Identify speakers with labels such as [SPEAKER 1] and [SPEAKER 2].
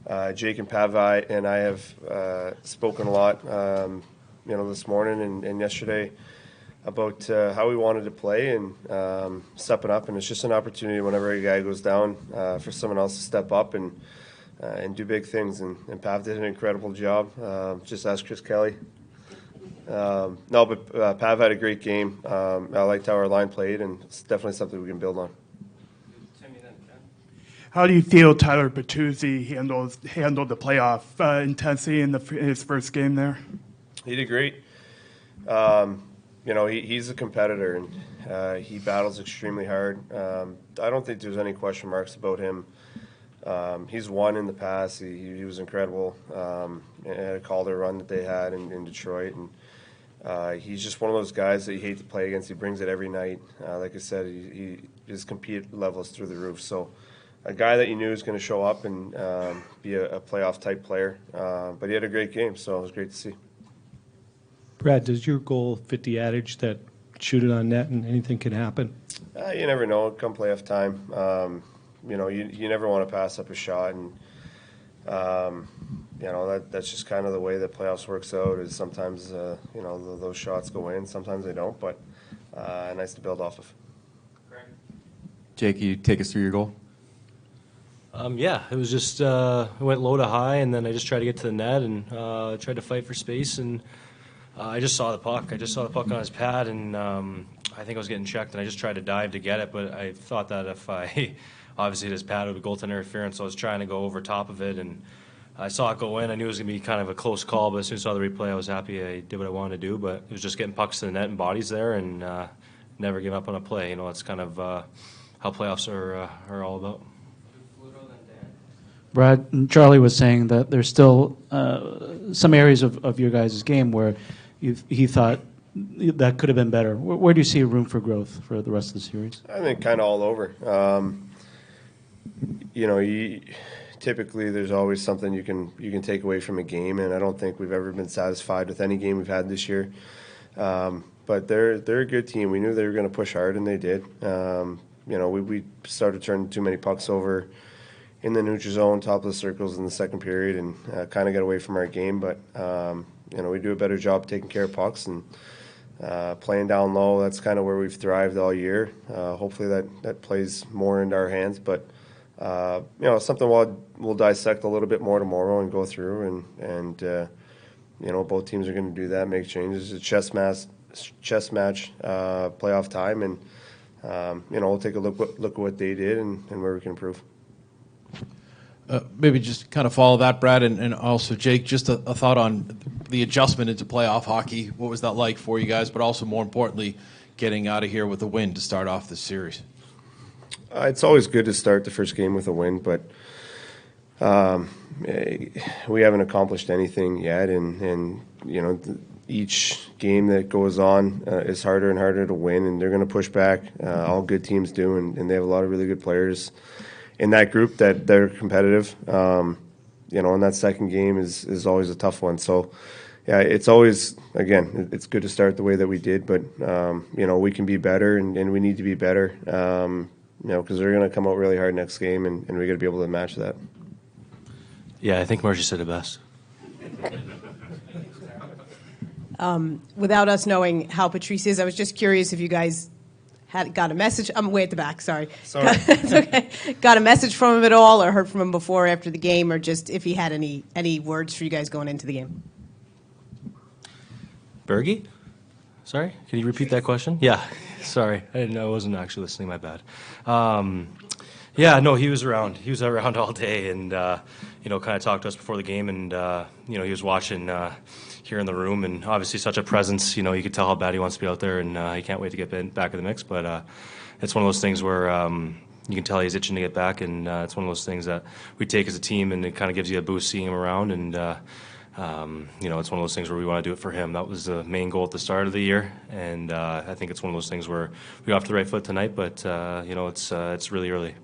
[SPEAKER 1] and Jake and Pavi and I have spoken a lot, this morning and yesterday about how we wanted to play and stepping up. And it's just an opportunity whenever a guy goes down for someone else to step up and do big things. And Pav did an incredible job. Just ask Chris Kelly. Pav had a great game. I liked how our line played, and it's definitely something we can build on.
[SPEAKER 2] How do you feel Tyler Petraglia handled the playoff intensity in his first game there?
[SPEAKER 1] He did great. He's a competitor, and he battles extremely hard. I don't think there's any question marks about him. He's won in the past. He was incredible. At a Calder run that they had in Detroit, and he's just one of those guys that you hate to play against. He brings it every night. Like I said, his compete level is through the roof. So a guy that you knew was going to show up and be a playoff-type player. But he had a great game, so it was great to see.
[SPEAKER 3] Brad, does your goal fit the adage that shoot it on net and anything can happen?
[SPEAKER 1] You never know. Come playoff time, you never want to pass up a shot, and that's just kind of the way that playoffs works out. Is sometimes those shots go in, sometimes they don't, but nice to build off of.
[SPEAKER 4] Jake, can you take us through your goal?
[SPEAKER 5] It was just I went low to high, and then I just tried to get to the net and tried to fight for space, and I just saw the puck. I just saw the puck on his pad, and I think I was getting checked, and I just tried to dive to get it, but I thought that if I obviously hit his pad, it would be goaltender interference, so I was trying to go over top of it, and I saw it go in. I knew it was going to be kind of a close call, but as soon as I saw the replay, I was happy I did what I wanted to do, but it was just getting pucks to the net and bodies there, and never give up on a play. It's kind of how playoffs are all about.
[SPEAKER 6] Brad and Charlie was saying that there's still some areas of your guys' game where he thought that could have been better. Where do you see room for growth for the rest of the series?
[SPEAKER 1] I think kind of all over. Typically there's always something you can take away from a game, and I don't think we've ever been satisfied with any game we've had this year. But they're a good team. We knew they were going to push hard, and they did. We started turning too many pucks over in the neutral zone, top of the circles in the second period, and kind of got away from our game. But we do a better job taking care of pucks and playing down low. That's kind of where we've thrived all year. Hopefully that plays more into our hands. But something we'll dissect a little bit more tomorrow and go through. And both teams are going to do that, make changes. It's a chess match, playoff time, and we'll take a look at what they did and where we can improve.
[SPEAKER 7] Maybe just kind of follow that, Brad, and also Jake, just a thought on the adjustment into playoff hockey. What was that like for you guys, but also more importantly, getting out of here with a win to start off this series?
[SPEAKER 1] It's always good to start the first game with a win, but we haven't accomplished anything yet, and each game that goes on is harder and harder to win, and they're going to push back. All good teams do, and they have a lot of really good players in that group that they're competitive. And that second game is always a tough one. So, yeah, it's always, again, it's good to start the way that we did, but, we can be better and we need to be better, because they're going to come out really hard next game, and we got to be able to match that.
[SPEAKER 5] Yeah, I think Marchand said it best.
[SPEAKER 8] Without us knowing how Patrice is, I was just curious if you guys got a message. I'm way at the back, sorry. It's okay. Got a message from him at all, or heard from him before or after the game, or just if he had any words for you guys going into the game?
[SPEAKER 5] Bergie? Sorry, can you repeat that question? Yeah, sorry. I wasn't actually listening, my bad. He was around. He was around all day and, kind of talked to us before the game, and, he was watching here in the room, and obviously such a presence. You could tell how bad he wants to be out there, and he can't wait to get back in the mix. But it's one of those things where you can tell he's itching to get back, and it's one of those things that we take as a team, and it kind of gives you a boost seeing him around. And it's one of those things where we want to do it for him. That was the main goal at the start of the year, and I think it's one of those things where we got off to the right foot tonight, but it's really early.